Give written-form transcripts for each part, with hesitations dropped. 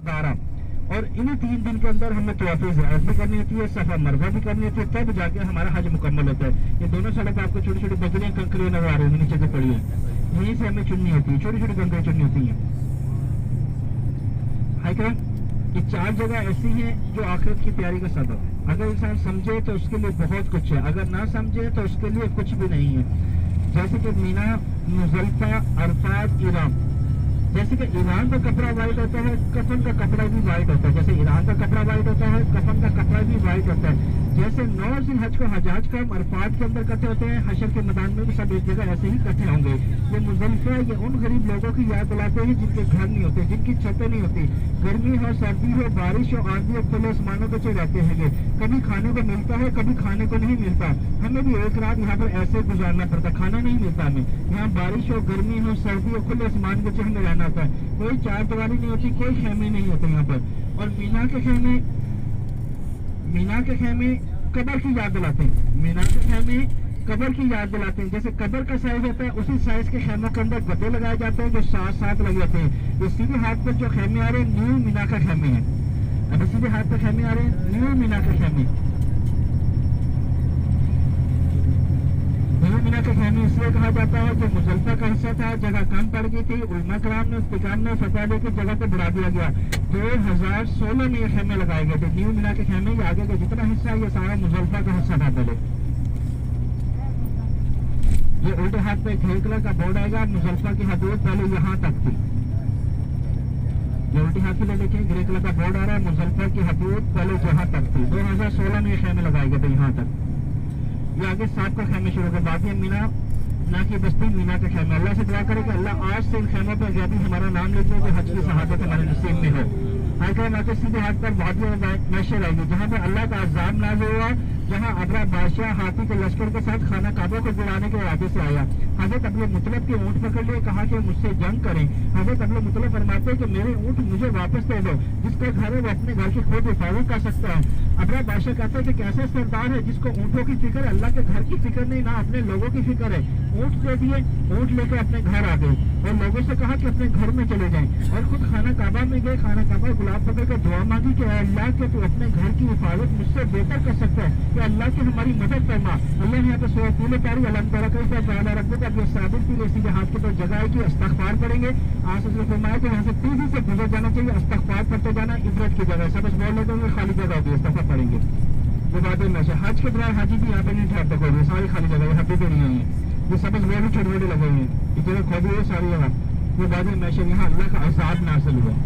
12 اور انہیں 3 دن کے اندر ہمیں طواف زیارت بھی کرنی ہوتی ہے, صفا مروہ بھی کرنی ہوتی ہے, تب جا کے ہمارا حج مکمل ہوتا ہے. یہ دونوں سڑک آپ کو چھوٹی چھوٹی بجریاں کنکریاں نظر آ رہی ہیں نیچے سے پڑی ہیں, یہیں سے ہمیں چننی ہوتی ہے, چھوٹی چھوٹی کنکریاں چننی ہوتی ہیں. یہ 4 جگہ ایسی ہیں جو آخرت کی تیاری کا سبب ہے. اگر انسان سمجھے تو اس کے لیے بہت کچھ ہے, اگر نہ سمجھے تو اس کے لیے کچھ بھی نہیں ہے. جیسے کہ مینا, مزدلفہ, عرفات, ایران. جیسے کہ ایران کا کپڑا وائٹ ہوتا ہے, کفن کا کپڑا بھی وائٹ ہوتا ہے. جیسے ایران کا کپڑا وائٹ ہوتا ہے, کفن کا کپڑا بھی وائٹ ہوتا ہے. جیسے 9 ذی الحج کو حجاج کا ہم عرفات کے اندر کرتے ہوتے ہیں, حشر کے میدان میں بھی سب ایک جگہ ایسے ہی اکٹھے ہوں گے. یہ مزدلفہ یہ ان غریب لوگوں کی یاد دلاتے ہیں جن کے گھر نہیں ہوتے, جن کی چھتیں نہیں ہوتی, گرمی ہو, سردی ہو, بارش ہو, آندھی ہو, کھلے آسمانوں پہ چڑھ رہتے ہیں. کبھی کھانے کو ملتا ہے, کبھی کھانے کو نہیں ملتا. ہمیں بھی ایک رات یہاں پر ایسے گزارنا پڑتا, کھانا نہیں ملتا ہمیں. یہاں بارش ہو, گرمی ہو, سردی ہو, کھلے آسمان کے نیچے ہمیں رہنا ہوتا ہے. کوئی چار دیواری نہیں ہوتی, کوئی خیمے نہیں ہوتے یہاں پر. اور مینا کے خیمے قبر کی یاد دلاتے ہیں. مینا کے خیمے قبر کی یاد دلاتے ہیں. جیسے قبر کا سائز ہوتا ہے اسی سائز کے خیموں کے اندر گدے لگائے جاتے ہیں جو ساتھ لگے ہوتے ہیں. یہ سیدھے ہاتھ پر جو خیمے آ رہے ہیں نیو مینا کا خیمے ہیں. ابھی سیدھے ہاتھ پر خیمے آ رہے ہیں نیو مینا کے خیمے. نیو مینا کے خیمے اس لیے کہا جاتا ہے جو مزدلفہ کا حصہ تھا, جگہ کم پڑ گئی تھی, علماء کرام نے افتقام نے فتح دے کے جگہ کو بڑھا دیا گیا. 2016 میں یہ خیمے لگائے گئے تھے. نیو مینا کے خیمے یہ آگے کا جتنا حصہ ہے یہ سارا مزدلفہ کا حصہ تھا. پہلے یہ الٹے ہاتھ پہ گرے کلر کا بورڈ آئے گا, مزدلفہ کی حدود پہلے یہاں تک تھی. یہ الٹے ہاتھ کے لیے دیکھیں گرے کلر کا بورڈ آ رہا ہے, مزدلفہ کی حدود پہلے جہاں تک تھی. 2016 میں یہ خیمے لگائے گئے تھے یہاں تک. یہ آگے 7 کا خیمے شروع کر باقی مینا نہ کی بستی مینا کے خیمے. اللہ سے دعا کرے کہ اللہ آج سے ان خیموں پر غیبی ہمارا نام لکھ دے کہ حج کی شہادت ہمارے نصیب میں ہو. آگے سیدھے ہاتھ پر وادی محشر آئے گی جہاں پہ اللہ کا عذاب نازل ہوا, جہاں ابرا بادشاہ ہاتھی کے لشکر کے ساتھ خانہ کعبہ کو گرانے کے ارادے سے آیا. حضرت ابو مطلب کے اونٹ پکڑ لیے, کہا کہ مجھ سے جنگ کریں. حضرت ابو مطلب فرماتے کہ میرے اونٹ مجھے واپس دے دو, جس کا گھر ہے وہ اپنے گھر کی خود حفاظت کر سکتا ہے. ابرا بادشاہ کہتے ہیں کہ کیسے سردار ہے جس کو اونٹوں کی فکر ہے, اللہ کے گھر کی فکر نہیں, نہ اپنے لوگوں کی فکر ہے. اونٹ دے دیے, اونٹ لے کے اپنے گھر آ گئے اور لوگوں سے کہا کہ اپنے گھر میں چلے جائیں, اور خود خانہ کعبہ میں گئے. خانہ کعبہ گلاب پکڑ کے دعا مانگی کہ اے اللہ کہ تو اپنے گھر کی حفاظت مجھ سے بہتر کر سکتا ہے, کہ اللہ کی ہماری مدد فرما. اللہ نے یہاں پہ سورہ طول پڑھی, اللہ تعالیٰ کا تعالیٰ رب کا اپنے ثابت کی لیے سیدھے ہاتھ کے تو جگہ ہے کہ استغفار پڑھیں گے. آج سے فرمایا کہ یہاں سے تیزی سے گزر جانا چاہیے, استغفار پڑھتے جانا عبرت کی جگہ ہے. سب اس بول لیتے ہیں خالی جگہ ہوگی, استغفار پڑھیں گے. یہ باتیں میں سے حج کے دوران حاجی بھی یہاں پہ نہیں ٹھہرتے, کوئی ساری خالی جگہ ہے, حبیبیں نہیں آئی ہیں. یہ سبز وہ بھی چھوٹے چھوٹے لگے ہوئے ہیں, یہ جگہ کھودی ہے ساری جگہ. یہ باتیں میں سے یہاں اللہ کا عذاب نازل ہوا.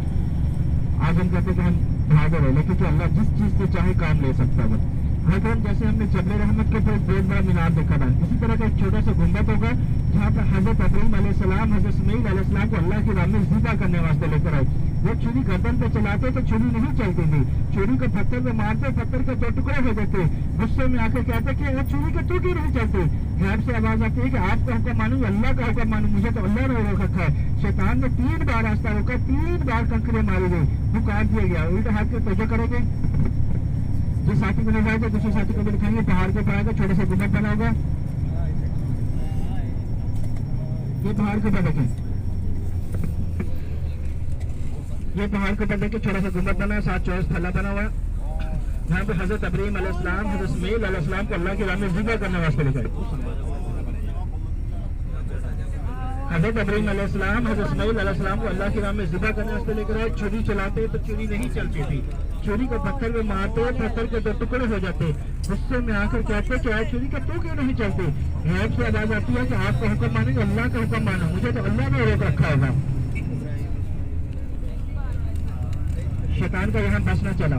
آج ہم کہتے ہیں کہ ہم بھاگ رہے, لیکن کہ اللہ جس چیز سے چاہے کام لے سکتا ہے. حضرت جیسے ہم نے جبل رحمت کے اوپر ایک بہت بڑا مینار دیکھا تھا, اسی طرح کا ایک چھوٹا سا گنبد ہوگا جہاں پر حضرت ابراہیم علیہ السلام حضرت اسماعیل علیہ السلام کو اللہ کی راہ میں ذبح کرنے واسطے لے کر آئے. وہ چھری گردن پہ چلاتے تو چھری نہیں چلتی تھی, چھری کو پتھر پہ مارتے, پتھر کے 2 ٹکڑے ہو جاتے. غصے میں آ کے کہتے کہ چھری کے تو کیوں نہیں چلتے. غیب سے آواز آتی ہے کہ آپ کا حکم مانوں, اللہ کا حکم مانوں, مجھے تو اللہ نے روک رکھا ہے. شیطان نے 3 بار راستہ روکا, 3 بار کنکریں ماری گئی, وہ کاٹ دیا گیا. الٹے ہاتھ کے توجہ کرو گے, جس ساتھی کو لے جائے گا دوسرے ساتھی کو بھی دکھائیں گے. پہاڑ کے پڑے گا, چھوٹے سے گنبد بنا ہوگا. یہ پہاڑ کے اوپر دیکھیں, یہ پہاڑ کے اوپر دیکھیں چھوٹا سا گنبد بنا ہے, 7 چورس تھلا بنا ہوا ہے. یہاں پہ حضرت ابراہیم علیہ السلام حضرت اسماعیل علیہ السلام کو اللہ کی راہ میں ذبح کرنے واسطے لے گئے. حضرت ابراہیم علیہ السلام حضرت اسماعیل علیہ السلام کو اللہ کی راہ میں ذبح کرنے واسطے لے کر آئے. چھری چلاتے تو چھری نہیں چلتی تھی, چھری کو پتھر میں مارتے, پتھر کے 2 ٹکڑے ہو جاتے. غصے میں آ کر کہتے کہ آج چھری کا تو کیوں نہیں چلتے. غیب سے آواز آتی ہے کہ آپ کا حکم مانیں گے, اللہ کا حکم مانو, مجھے تو اللہ نے روک رکھا ہوگا. شیطان کا یہاں بس نہ چلا,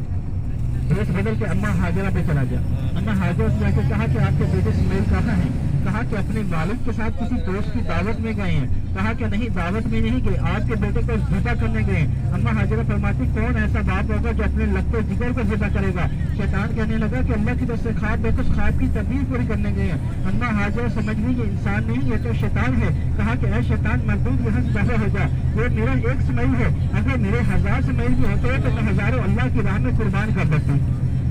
ڈریس بدل کے اما ہاجرہ پہ چلا گیا. اما ہاجرہ سے جا کے کہا کہ آپ کے بیٹے اسماعیل کہاں ہیں. کہا کہ اپنے والد کے ساتھ کسی دوست کی دعوت میں گئے ہیں. کہا کہ نہیں, دعوت میں نہیں گئے, آپ کے بیٹے کو ذبح کرنے گئے. اما ہاجرہ فرماتی کون ایسا باپ ہوگا جو اپنے لگتے جگر کو ذبح کرے گا. شیطان کہنے لگا کہ اللہ کی طرف سے خواب دیکھو, اس خواب کی تعبیر پوری کرنے گئے ہیں. اما ہاجرہ سمجھ گئی یہ انسان نہیں, یہ تو شیطان ہے. کہا کہ اے شیطان مردود یہاں سے دفع ہو جا, یہ میرا ایک اسماعیل ہے, اگر میرے 1000 اسماعیل بھی ہوتے ہیں تو میں ہزاروں اللہ کی راہ میں قربان کر دیتی.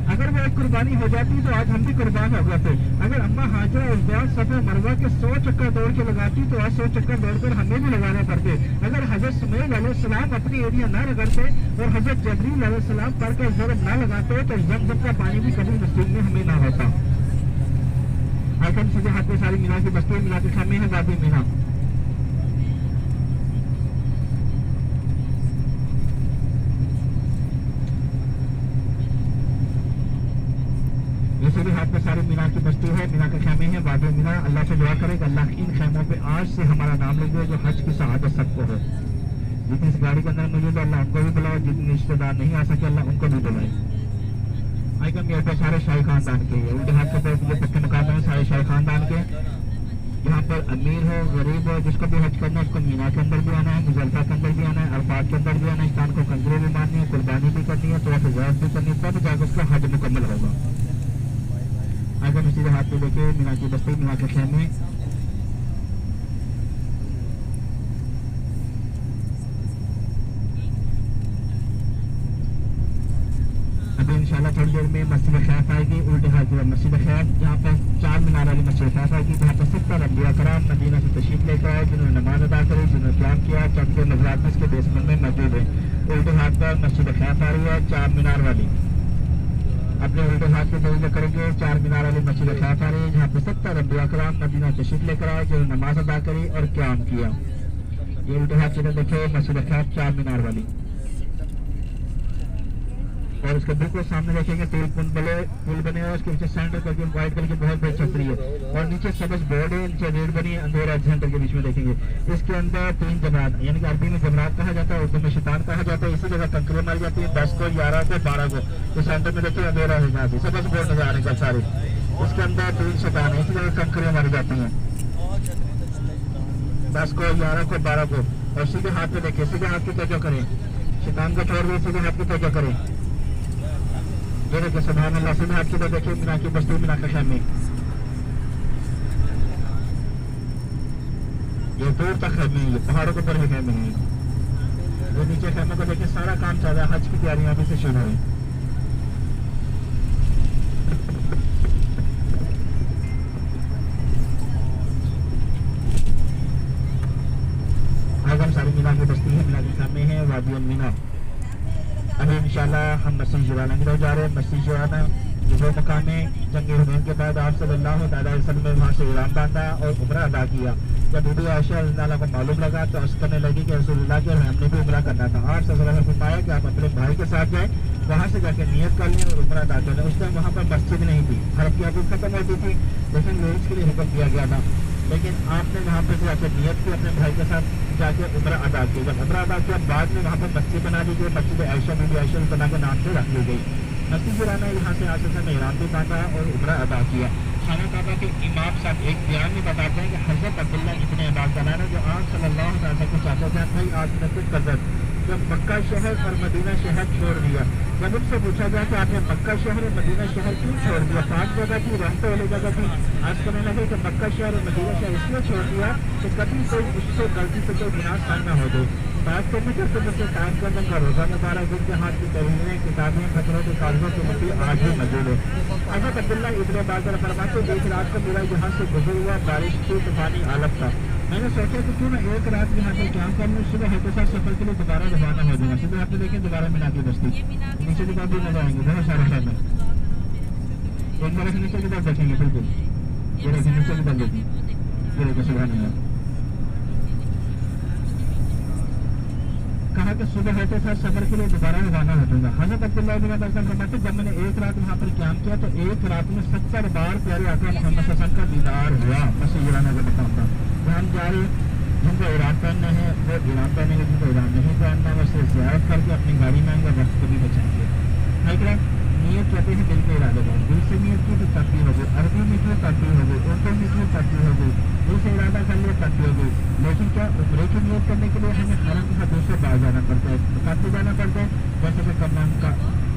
اگر وہ ایک قربانی ہو جاتی تو آج ہم بھی قربان ہو گئے تھے. اگر اما ہاجرہ اس بار صفا مروا کے 100 چکر دوڑ کے لگاتی تو آج 100 چکر دوڑ کر ہمیں بھی لگانے پڑتے. اگر حضرت سمیل علیہ السلام اپنی ایریا نہ رگڑتے اور حضرت جبریل علیہ السلام پر کے ضرب نہ لگاتے تو زمزم کا پانی بھی کبھی نصیب میں ہمیں نہ ہوتا. آج ہم سیدھے ہاتھ میں ساری مینا کی بستی ملا کے خیمے ہیں وادی مینا. اسی بھی ہاتھ میں ساری مینا کی بستی ہے, مینا کے خیمے ہیں وادی مینا. اللہ سے دعا کرے کہ اللہ ان خیموں پہ آج سے ہمارا نام لکھ دے جو حج کی سعادت سب کو ہو. جتنی اس گاڑی کے اندر موجود ہے اللہ ان کو بھی بلاؤ, جتنے رشتے دار نہیں آ سکے اللہ ان کو بھی بلائے. آئی کم یہاں پہ سارے شاہی خاندان کے الٹے ہاتھ کے جو پکے مقابلے ہیں سارے شاہی خاندان کے. یہاں پر امیر ہو غریب ہو جس کو بھی حج کرنا ہے اس کو مینا کے اندر بھی آنا ہے, مزدلفہ کے اندر بھی آنا ہے, عرفات کے اندر بھی آنا ہے. انسان کو کنجرے بھی مارنی ہے, قربانی بھی کرنی ہے, طواف زیارت بھی کرنی ہے, تب جا کے اس کا حج مکمل ہوگا. آج ہم اسی ہاتھ پہ لے کے مینا کی بستی مینا کے خیمے. ابھی انشاءاللہ تھوڑی دیر میں مسجد خیف آئے گی. الٹے ہاتھ کی مسجد خیف جہاں پر 4 مینار والی مسجد خیف آئے گی جہاں پر 70 انبیاء کرام مدینہ سے تشریف لے کر آئے جنہوں نے نماز ادا کری, جنہوں نے قیام کیا. چند کے نظرات اس کے بیسمنٹ میں موجود ہے. الٹے ہاتھ پر مسجد خیف آ رہی ہے 4 مینار والی. اپنے الٹے ہاتھ کے دریجے کریں گے 4 مینار والی مسجد خیف آ رہی ہے جہاں پہ 70 انبیاء کرام مدینہ تشریف لے کر آئے جنہوں نے نماز ادا کری اور قیام کیا. یہ الٹے ہاتھ سے دیکھیں مسجد خیف 4 مینار والی. اور اس کے بالکل سامنے دیکھیں گے تیل پل بنے ہوئے, اس کے نیچے سینٹر کر کے وائٹ کلر کی بہت بڑی چھتری ہے اور نیچے سبز بورڈ ہے, نیچے ریڈ بنی ہے اندھیرا سینٹر کے بیچ میں دیکھیں گے. اس کے اندر 3 جمرات یعنی کہ عربی میں جمرات کہا جاتا ہے, اردو میں شیطان کہا جاتا ہے. اسی جگہ کنکریاں ماری جاتی ہیں 10 کو 11 کو 12 کو. اس سینٹر میں دیکھیں اندھیرا ہے جہاں سے سبز بورڈ نظر آنے کا سارے. اس کے اندر 3 شیطان ہے, اسی جگہ کنکریاں ماری جاتی ہیں 10 کو 11 کو 12 کو. اور سیدھے ہاتھ پہ دیکھیں, سیدھے ہاتھ کی توجہ کریں, شیطان کو چھوڑ دیں, سیدھے ہاتھ کی توجہ کریں. یہ دیکھیں سبحان اللہ, سیدھے ہاتھ کی طرف دیکھیں مینا کی بستی مینا کے خیمے. یہ دور تک خیمے ہیں, یہ پہاڑوں کے اوپر بھی خیمے ہیں. وہ نیچے خیمے کو دیکھیں سارا کام چل رہا ہے, حج کی تیاریاں ابھی سے شروع ہیں. آج ہم ساری مینا کی بستی ہے, مینا کے خیمے ہیں وادی مینا. ابھی انشاءاللہ ہم مسجد جوانہ کی طرف جا رہے ہیں. مسجد جوانہ جو مقام ہے جنگ حنین کے بعد آپ صلی اللہ تعالیٰ علیہ وسلم نے وہاں سے احرام باندھا اور عمرہ ادا کیا. جب بی بی عائشہ رضی اللہ عنہا کو معلوم لگا تو عرض کرنے لگی کہ رسول اللہ کے ہم نے بھی عمرہ کرنا تھا. آپ صلی اللہ علیہ وسلم نے فرمایا کہ آپ اپنے بھائی کے ساتھ جائیں, وہاں سے جا کے نیت کر لیں اور عمرہ ادا کر لیں. اس ٹائم وہاں پر مسجد نہیں تھی, حرم کی حدود ختم ہوتی تھی, لیکن لیڈیز کے لیے حکم دیا گیا تھا. لیکن آپ نے وہاں پہ جا کے نیت کی, اپنے بھائی کے ساتھ جا کے عمرہ ادا کیا. جب عمرہ ادا کیا بعد میں وہاں پر مسجد بنا دی گئی, مسجد عائشہ بی بی عائشہ بنا کے نام سے رکھ لی گئی. مسجد جوانہ یہاں سے آصف نے احرام بھی باندھا اور عمرہ ادا کیا. خانہ کعبہ کے امام صاحب ایک بیان میں بتاتے ہیں کہ حضرت عبداللہ ابن عباس نے جو آپ صلی اللہ علیہ وسلم کو چاہتے تھے بھائی آپ نے کچھ قدر جب مکہ شہر اور مدینہ شہر چھوڑ دیا. جب ان سے پوچھا گیا کہ آپ نے مکہ شہر اور مدینہ شہر کیوں چھوڑ دیا, 5 جگہ تھی, رہتے والی جگہ تھی. آج کرنے لگے کہ مکہ شہر اور مدینہ شہر اس لیے چھوڑ دیا کہ کبھی کوئی اس سے غلطی سے کوئی گناہ سامنا ہو جائے. بات کرنے کرتے بچے ٹائم کر دیں کا روزہ مبارک جن کے ہاتھ کی تحریریں کتابیں خطروں کے کاغذوں کی مٹی آج بھی موجود ہے. حضرت عبداللہ ابن عباس فرماتے ہیں ایک رات کو میرا یہاں سے گزر ہوا, بارش کی طوفانی حالت تھا. میں نے سوچا کہ کیوں نہ ایک رات یہاں سے قیام کر لوں, صبح ہاتھ کے ساتھ سفر کے لیے دوبارہ روانہ ہو جاؤں گا. صبح آپ دیکھیں دوبارہ مینا کی بستی نیچے کی طرف بھی نظر آئیں گے بہت سارے خیمے. ایک بار نیچے کی طرف دیکھیں گے بالکل, یہ دیکھیں نیچے کی طرف دیکھیں, یہ دیکھیں سبحان اللہ. کہا کہ صبح ہوتے ساتھ سفر کے لیے دوبارہ روانہ ہو جاؤں گا. حضرت عبداللہ ابن عباس فرماتے ہیں جب میں نے ایک رات وہاں پر قیام کیا تو ایک رات میں 70 بار پیارے آقا محمد صلی اللہ علیہ وسلم کا دیدار ہوا. مسجد جوانہ کا مقام تھا. ہم جا رہے جن کو ایران پہننا ہے وہ ایران پہنیں گے, جن کو ایران نہیں پہننا ہے وہ صرف زیارت کر کے اپنی گاڑی میں آئیں گے, وقت کو بھی بچائیں گے. نیت کہتے ہیں دل کے ارادے کا, دل سے نیت کی تو ترقی ہو گئی, عربی میں کیوں ترقی ہو گئی, اردو میں کیوں ترقی ہو گئی, دل سے ارادہ کر لیا ترقی ہو گئی. لیکن کیا عمرے کی نیت کرنے کے لیے ہمیں حرم کی حدود سے باہر جانا پڑتا ہے, کرتے جانا پڑتا ہے, جیسے کہ کرنا کا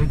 1